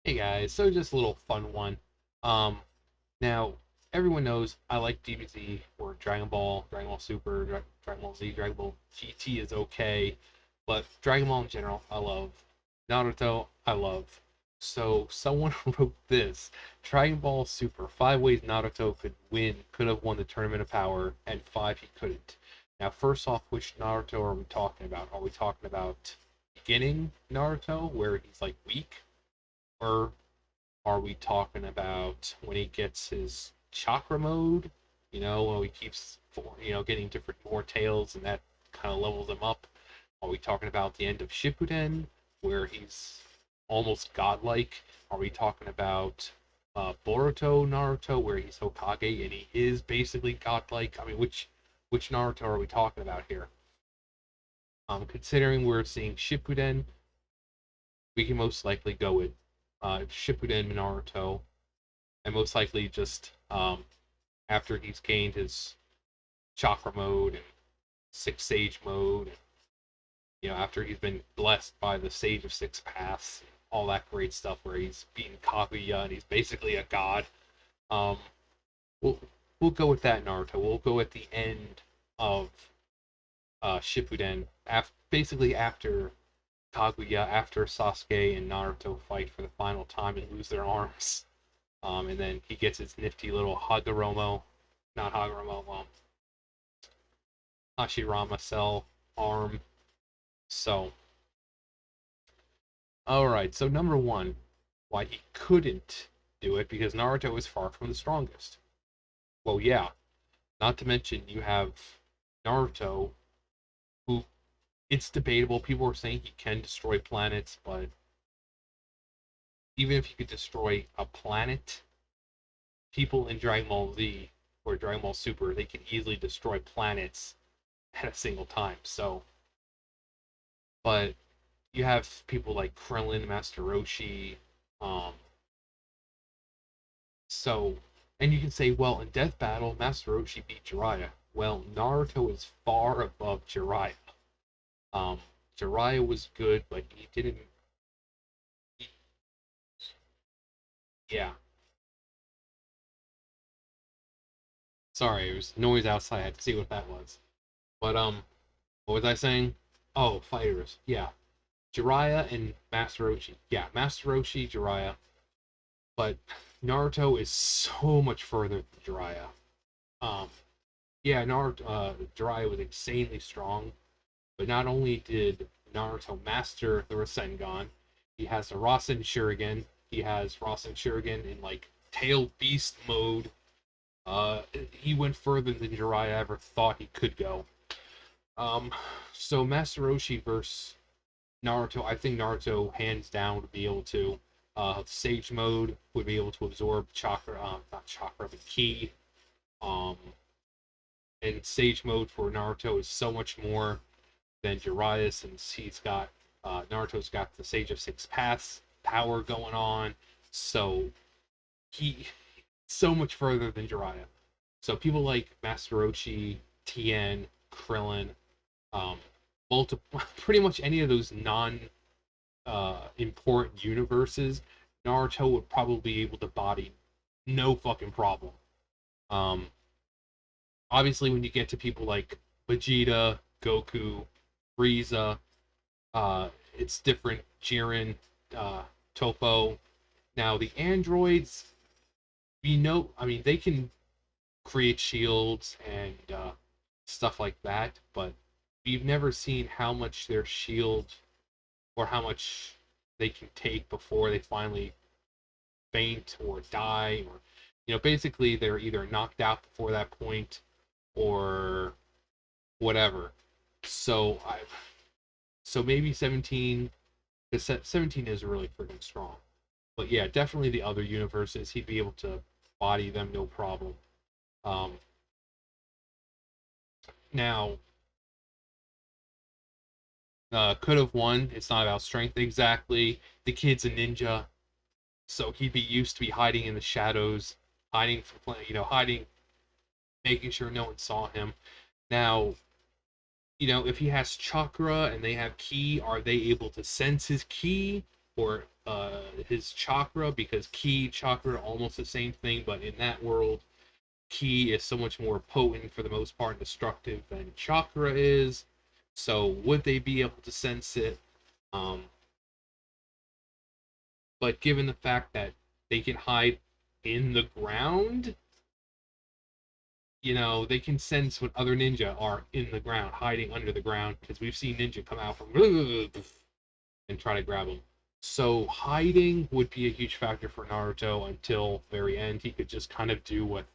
Hey guys, so just a little fun one. Um, Now everyone knows I like DBZ or Dragon Ball, Dragon Ball Super, Dragon Ball Z, Dragon Ball GT is okay, but Dragon Ball in general I love. Naruto I love. So someone wrote this: Dragon Ball Super, 5 ways Naruto could have won the Tournament of Power, and 5 he couldn't. Now, first off, which Naruto are we talking about? Are we talking about beginning Naruto, where he's like weak? Or are we talking about when he gets his chakra mode? When he keeps, getting different more tails and that kind of levels him up? Are we talking about the end of Shippuden where he's almost godlike? Are we talking about Boruto Naruto where he's Hokage and he is basically godlike? I mean, which Naruto are we talking about here? Considering we're seeing Shippuden, we can most likely go with Shippuden Naruto, and most likely just after he's gained his chakra mode and six sage mode, and after he's been blessed by the Sage of Six Paths, all that great stuff where he's beaten Kaguya and he's basically a god. Um, we'll we'll go with that Naruto. We'll go at the end of Shippuden, basically after Kaguya, after Sasuke and Naruto fight for the final time and lose their arms. And then he gets his nifty little Hagoromo, not Hagoromo, Hashirama cell arm. So, alright, so number one, why he couldn't do it, because Naruto is far from the strongest. Well, yeah, not to mention you have Naruto, who, it's debatable, people are saying he can destroy planets, but even if he could destroy a planet, people in Dragon Ball Z or Dragon Ball Super, they can easily destroy planets at a single time. So, but you have people like Krillin, Master Roshi, um, so, and you can say, well, in Death Battle, Master Roshi beat Jiraiya. Well, Naruto is far above Jiraiya. Um, Jiraiya was good, but he didn't. He, yeah, sorry, it was noise outside. I had to see what that was. But what was I saying? Oh, fighters. Yeah, Jiraiya and Master Roshi. Yeah, Master Roshi, Jiraiya. But Naruto is so much further than Jiraiya. Um, yeah, Jiraiya was insanely strong, but not only did Naruto master the Rasengan, he has the Rasen Shuriken. He has Rasen Shuriken in like Tail Beast mode. He went further than Jiraiya ever thought he could go. Um, so Master Roshi versus Naruto, I think Naruto hands down would be able to. Sage mode would be able to absorb chakra, not chakra, but ki. Um, and Sage mode for Naruto is so much more than Jiraiya, since Naruto's got the Sage of Six Paths power going on, so he so much further than Jiraiya. So people like Master Roshi, Tien, Krillin, um, pretty much any of those non important universes, Naruto would probably be able to body no fucking problem. Um, Obviously, when you get to people like Vegeta, Goku, Frieza, it's different. Jiren, Topo. Now the androids, we know. I mean, they can create shields and stuff like that, but we've never seen how much their shield or how much they can take before they finally faint or die, or basically they're either knocked out before that point or whatever. So I so maybe 17, because 17 is really freaking strong. But yeah, definitely the other universes, he'd be able to body them no problem. Um, Now, could have won. It's not about strength exactly. The kid's a ninja, so he'd be used to be hiding in the shadows, hiding from hiding, making sure no one saw him. Now, if he has chakra and they have ki, are they able to sense his ki, or his chakra, because ki, chakra are almost the same thing, but in that world, ki is so much more potent for the most part and destructive than chakra is. So would they be able to sense it? Um, but given the fact that they can hide in the ground, they can sense when other ninja are in the ground, hiding under the ground, because we've seen ninja come out from and try to grab them. So hiding would be a huge factor for Naruto until very end. He could just kind of do what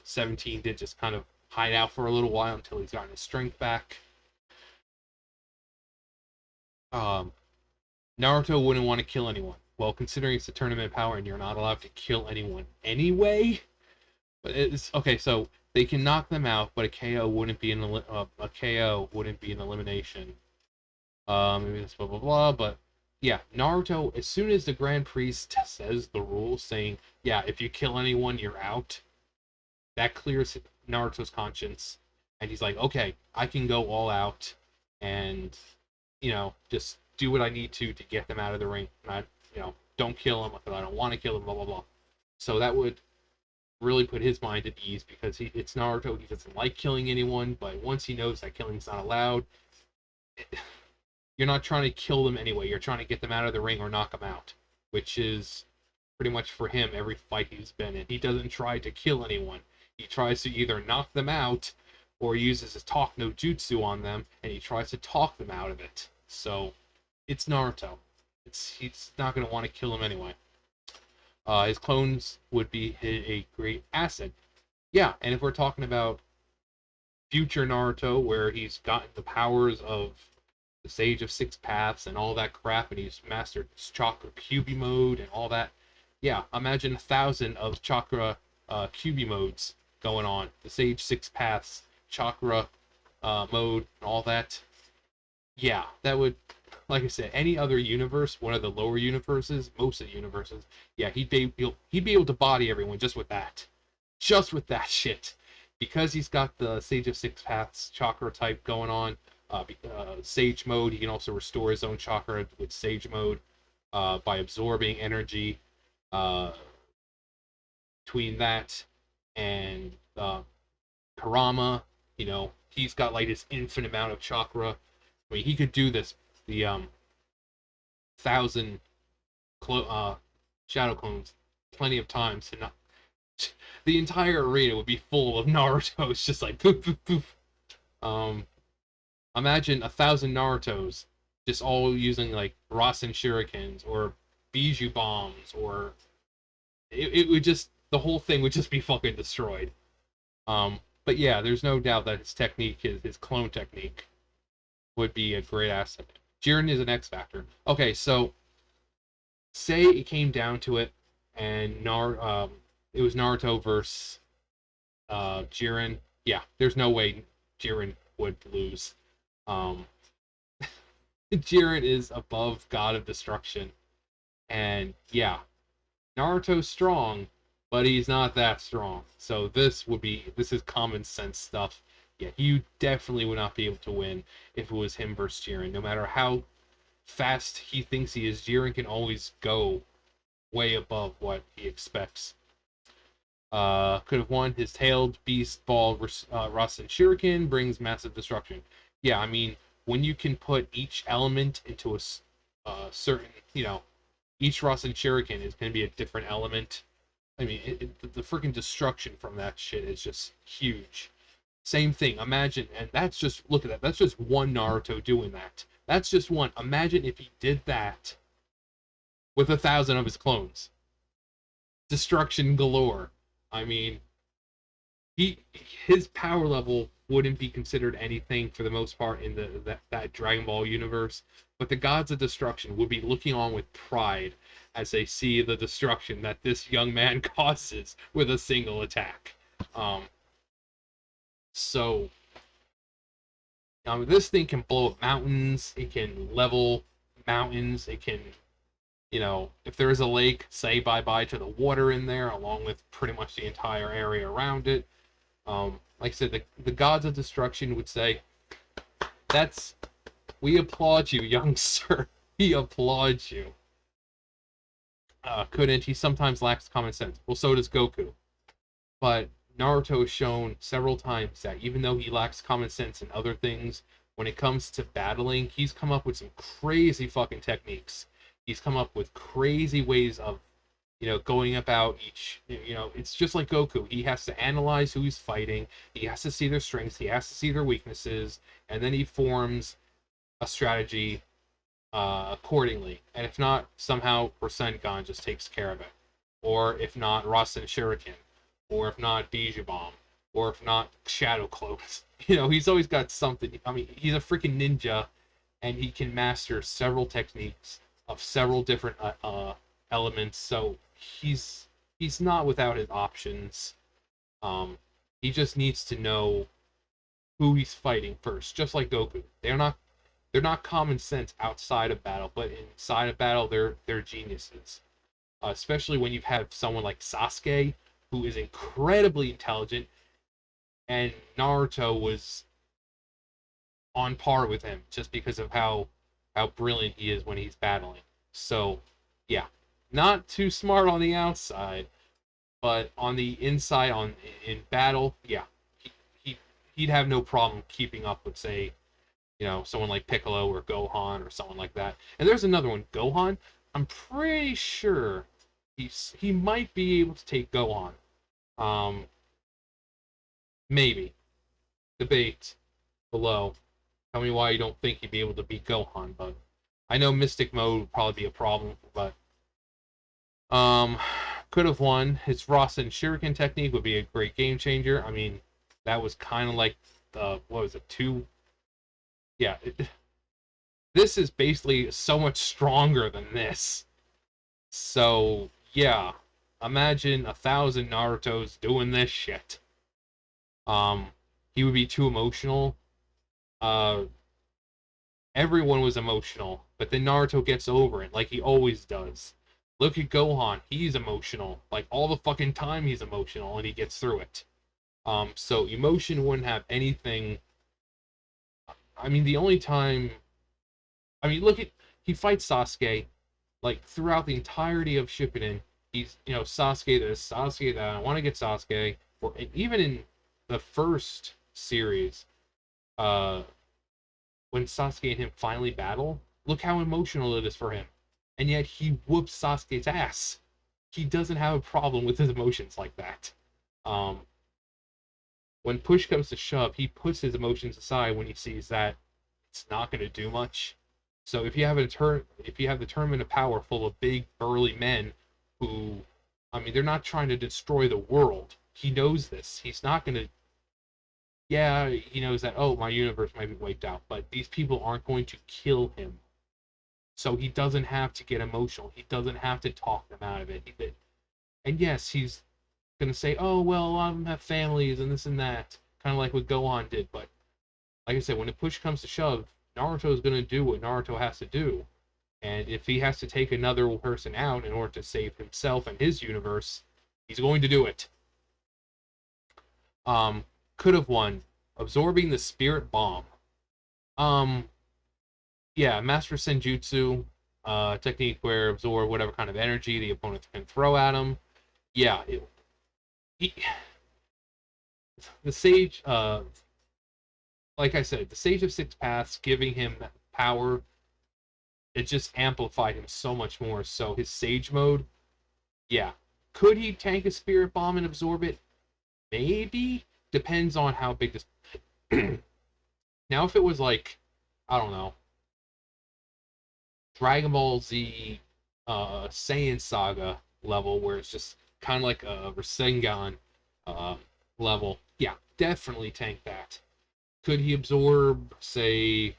17 did, just kind of hide out for a little while until he's gotten his strength back. Um, Naruto wouldn't want to kill anyone. Well, considering it's a tournament power and you're not allowed to kill anyone anyway, but it's okay. So they can knock them out, but a KO wouldn't be a KO wouldn't be an elimination. Maybe that's blah blah blah. But yeah, Naruto. As soon as the Grand Priest says the rules, saying yeah, if you kill anyone, you're out. That clears Naruto's conscience, and he's like, okay, I can go all out, and just do what I need to get them out of the ring. And don't kill them because I don't want to kill them. Blah blah blah. So that would really put his mind at ease because it's Naruto. He doesn't like killing anyone, but once he knows that killing's not allowed, you're not trying to kill them anyway. You're trying to get them out of the ring or knock them out, which is pretty much for him every fight he's been in. He doesn't try to kill anyone. He tries to either knock them out or uses his talk no jutsu on them, and he tries to talk them out of it. So it's Naruto. He's not going to want to kill him anyway. His clones would be a great asset. Yeah, and if we're talking about future Naruto, where he's gotten the powers of the Sage of Six Paths and all that crap, and he's mastered Chakra Kyuubi mode and all that. Yeah, imagine 1,000 of Chakra Kyuubi modes going on. The Sage Six Paths, Chakra mode, and all that. Yeah, that would, like I said, any other universe, one of the lower universes, most of the universes, yeah, he'd be able to body everyone just with that. Just with that shit. Because he's got the Sage of Six Paths chakra type going on, Sage mode, he can also restore his own chakra with Sage mode by absorbing energy. Between that and Karama, he's got like this infinite amount of chakra. I mean, he could do this, the 1,000 shadow clones plenty of times, and not the entire arena would be full of Naruto's just like poof poof poof. Imagine 1,000 Naruto's just all using like Rasen shurikens or Bijou bombs, or it would just, the whole thing would just be fucking destroyed. But yeah, there's no doubt that his technique, his clone technique, would be a great asset. Jiren is an X factor. Okay, so say it came down to it, and it was Naruto versus Jiren. Yeah, there's no way Jiren would lose. Jiren is above God of Destruction, and yeah, Naruto's strong, but he's not that strong. So this is common sense stuff. Yeah, he definitely would not be able to win if it was him versus Jiren. No matter how fast he thinks he is, Jiren can always go way above what he expects. Could have won. His tailed beast ball Rasen Shuriken brings massive destruction. Yeah, I mean, when you can put each element into a certain, each Rasen Shuriken is going to be a different element. I mean, the freaking destruction from that shit is just huge. Same thing. Imagine, and that's just, look at that. That's just one Naruto doing that. That's just one. Imagine if he did that with 1,000 of his clones. Destruction galore. I mean, his power level wouldn't be considered anything for the most part in that Dragon Ball universe, but the gods of destruction would be looking on with pride as they see the destruction that this young man causes with a single attack. So this thing can blow up mountains. It can level mountains. It can, if there is a lake, say bye-bye to the water in there, along with pretty much the entire area around it. Like I said, the gods of destruction would say, we applaud you, young sir. he applauds you. Couldn't. He sometimes lacks common sense. Well, so does Goku. But Naruto has shown several times that even though he lacks common sense and other things, when it comes to battling, he's come up with some crazy fucking techniques. He's come up with crazy ways of, going about each, it's just like Goku. He has to analyze who he's fighting, he has to see their strengths, he has to see their weaknesses, and then he forms a strategy accordingly. And if not, somehow Rasengan just takes care of it. Or if not, Rasen Shuriken. Or if not, Bijou Bomb. Or if not, Shadow Clones. He's always got something. I mean, he's a freaking ninja, and he can master several techniques of several different elements. So he's not without his options. Um, he just needs to know who he's fighting first, just like Goku. They're not common sense outside of battle, but inside of battle, they're geniuses. Especially when you have someone like Sasuke, who is incredibly intelligent, and Naruto was on par with him just because of how brilliant he is when he's battling. So, yeah, not too smart on the outside, but on the inside, in battle, yeah, he, he he'd have no problem keeping up with, say, someone like Piccolo or Gohan or someone like that. And there's another one, Gohan. I'm pretty sure he might be able to take Gohan. Um, maybe. Debate below. Tell me why you don't think he'd be able to beat Gohan, but I know Mystic Mode would probably be a problem, but um, could have won. His Rasen Shuriken technique would be a great game changer. I mean, that was kind of like the, what was it, two? Yeah, this is basically so much stronger than this. So, yeah, imagine 1,000 Narutos doing this shit. He would be too emotional. Uh, Everyone was emotional, but then Naruto gets over it, like he always does. Look at Gohan, he's emotional. Like, all the fucking time he's emotional, and he gets through it. So emotion wouldn't have anything. I mean, the only time. I mean, look at. He fights Sasuke, like, throughout the entirety of Shippuden. He's, Sasuke this, Sasuke that, I want to get Sasuke. Or, and even in the first series, uh, when Sasuke and him finally battle, look how emotional it is for him. And yet he whoops Sasuke's ass. He doesn't have a problem with his emotions like that. Um, when push comes to shove, he puts his emotions aside when he sees that it's not going to do much. So if you have the tournament of power full of big burly men who, I mean, they're not trying to destroy the world. He knows this. He's not going to. Yeah, he knows that. Oh, my universe might be wiped out, but these people aren't going to kill him. So he doesn't have to get emotional. He doesn't have to talk them out of it. And yes, he's gonna say, "Oh well, a lot of them have families and this and that," kind of like what Gohan did. But like I said, when the push comes to shove, Naruto is gonna do what Naruto has to do. And if he has to take another person out in order to save himself and his universe, he's going to do it. Could have won, absorbing the spirit bomb. Um, yeah, Master Senjutsu, technique where absorb whatever kind of energy the opponent can throw at him. Yeah, he, the Sage, like I said, the Sage of Six Paths giving him power, it just amplified him so much more. So his Sage mode, yeah. Could he tank a Spirit Bomb and absorb it? Maybe. Depends on how big this. Now, if it was like, I don't know, Dragon Ball Z Saiyan Saga level, where it's just kind of like a Rasengan uh, level, yeah, definitely tank that. Could he absorb, say,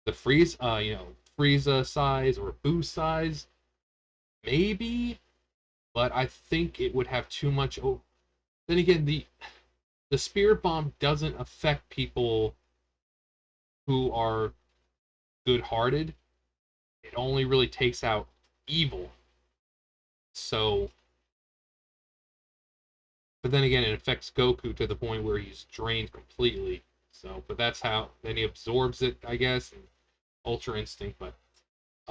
the Frieza size or Boost size? Maybe, but I think it would have too much. Then again, the Spirit Bomb doesn't affect people who are good-hearted. It only really takes out evil. So, but then again, it affects Goku to the point where he's drained completely. So, but that's how then he absorbs it, I guess, and Ultra Instinct. But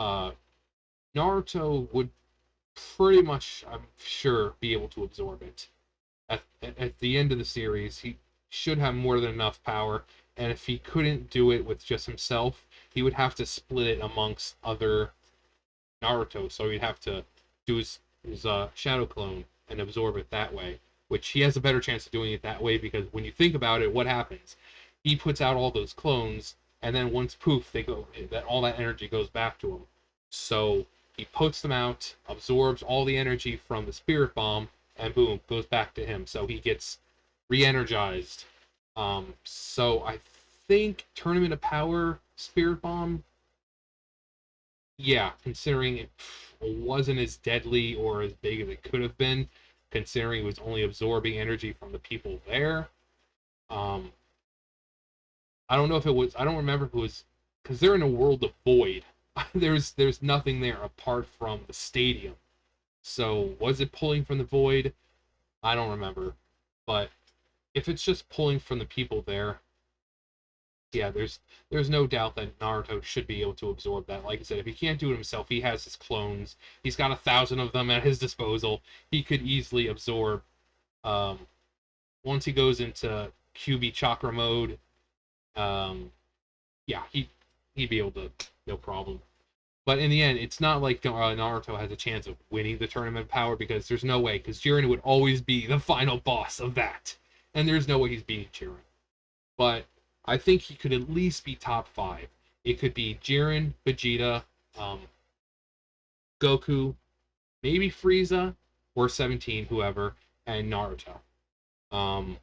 uh, Naruto would pretty much, I'm sure, be able to absorb it. At the end of the series, he should have more than enough power, and if he couldn't do it with just himself, he would have to split it amongst other Naruto. So he'd have to do his shadow clone and absorb it that way, which he has a better chance of doing it that way because when you think about it, what happens? He puts out all those clones, and then once poof, they go that all that energy goes back to him. So he puts them out, absorbs all the energy from the spirit bomb, and boom, goes back to him. So he gets re-energized. So I think Tournament of Power Spirit Bomb, yeah, considering it wasn't as deadly or as big as it could have been, considering it was only absorbing energy from the people there. Um, I don't know if it was. I don't remember if it was because they're in a world of void. There's nothing there apart from the stadium. So was it pulling from the void? I don't remember. But if it's just pulling from the people there, yeah, there's no doubt that Naruto should be able to absorb that. Like I said, if he can't do it himself, he has his clones. He's got 1,000 of them at his disposal. He could easily absorb. Um, Once he goes into QB chakra mode, um, yeah, he'd be able to, no problem. But in the end, it's not like Naruto has a chance of winning the Tournament of Power because there's no way, because Jiren would always be the final boss of that, and there's no way he's beating Jiren. But I think he could at least be top five. It could be Jiren, Vegeta, um, Goku, maybe Frieza, or 17, whoever, and Naruto. Um,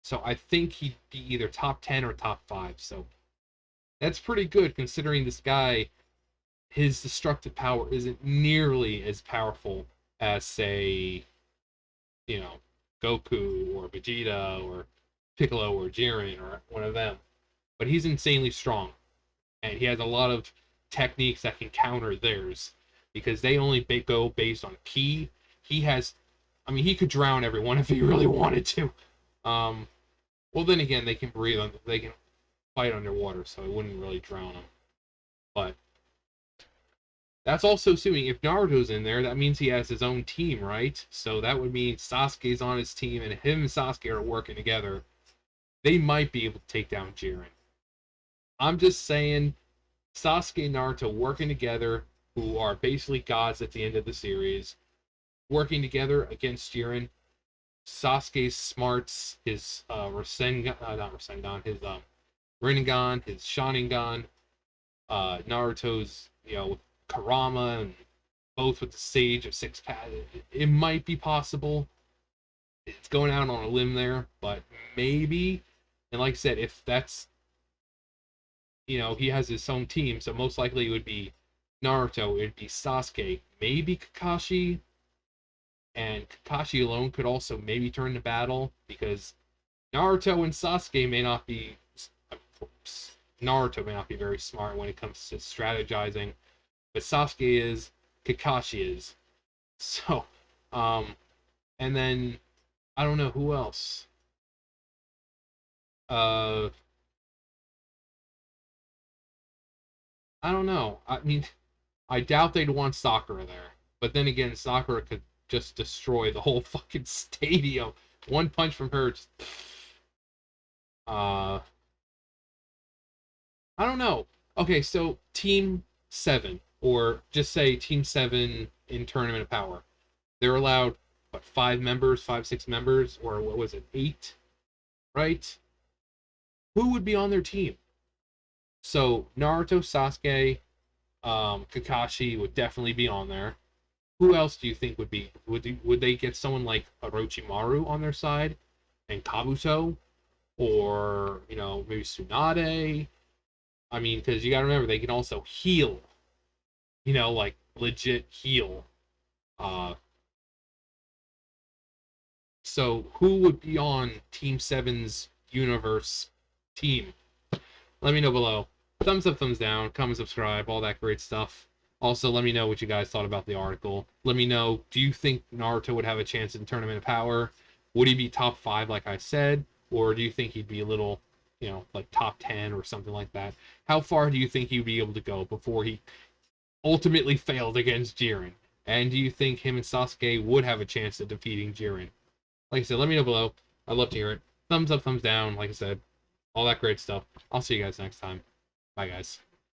so I think he'd be either top 10 or top 5. So that's pretty good considering this guy, his destructive power isn't nearly as powerful as, say, you know, Goku or Vegeta or Piccolo or Jiren or one of them. But he's insanely strong. And he has a lot of techniques that can counter theirs because they only go based on ki. He has, I mean, he could drown everyone if he really wanted to. Um, well, then again, they can breathe on, they can fight underwater, so it wouldn't really drown them. But that's also assuming if Naruto's in there, that means he has his own team, right? So that would mean Sasuke's on his team, and him and Sasuke are working together. They might be able to take down Jiren. I'm just saying Sasuke and Naruto working together, who are basically gods at the end of the series, working together against Jiren. Sasuke's smarts, his Rasengan, not Rasengan, his Rinnegan, his Sharingan, Naruto's, Kurama, and both with the Sage of Six Paths. It might be possible. It's going out on a limb there, but maybe. And like I said, if that's he has his own team, so most likely it would be Naruto, it'd be Sasuke, maybe Kakashi, and Kakashi alone could also maybe turn the battle because Naruto and Sasuke may not be Naruto may not be very smart when it comes to strategizing, but Sasuke is, Kakashi is. So, um, and then I don't know who else. Uh, I don't know. I mean, I doubt they'd want Sakura there. But then again, Sakura could just destroy the whole fucking stadium. One punch from her, just, uh, I don't know. Okay, so Team 7, or just say Team 7 in Tournament of Power. They're allowed, what, 5 members, 5, 6 members, or what was it, 8, right? Who would be on their team? So Naruto, Sasuke, Kakashi would definitely be on there. Who else do you think would be? Would they get someone like Orochimaru on their side, and Kabuto, or maybe Tsunade? I mean, because you got to remember they can also heal. Like legit heal. Uh, so who would be on Team Seven's universe team? Let me know below. Thumbs up, thumbs down, comment, subscribe, all that great stuff. Also, let me know what you guys thought about the article. Let me know, do you think Naruto would have a chance in Tournament of Power? Would he be top 5 like I said? Or do you think he'd be a little like top 10 or something like that. How far do you think he'd be able to go before he ultimately failed against Jiren? And do you think him and Sasuke would have a chance at defeating Jiren? Like I said, let me know below. I'd love to hear it. Thumbs up, thumbs down, like I said, all that great stuff. I'll see you guys next time. Bye, guys.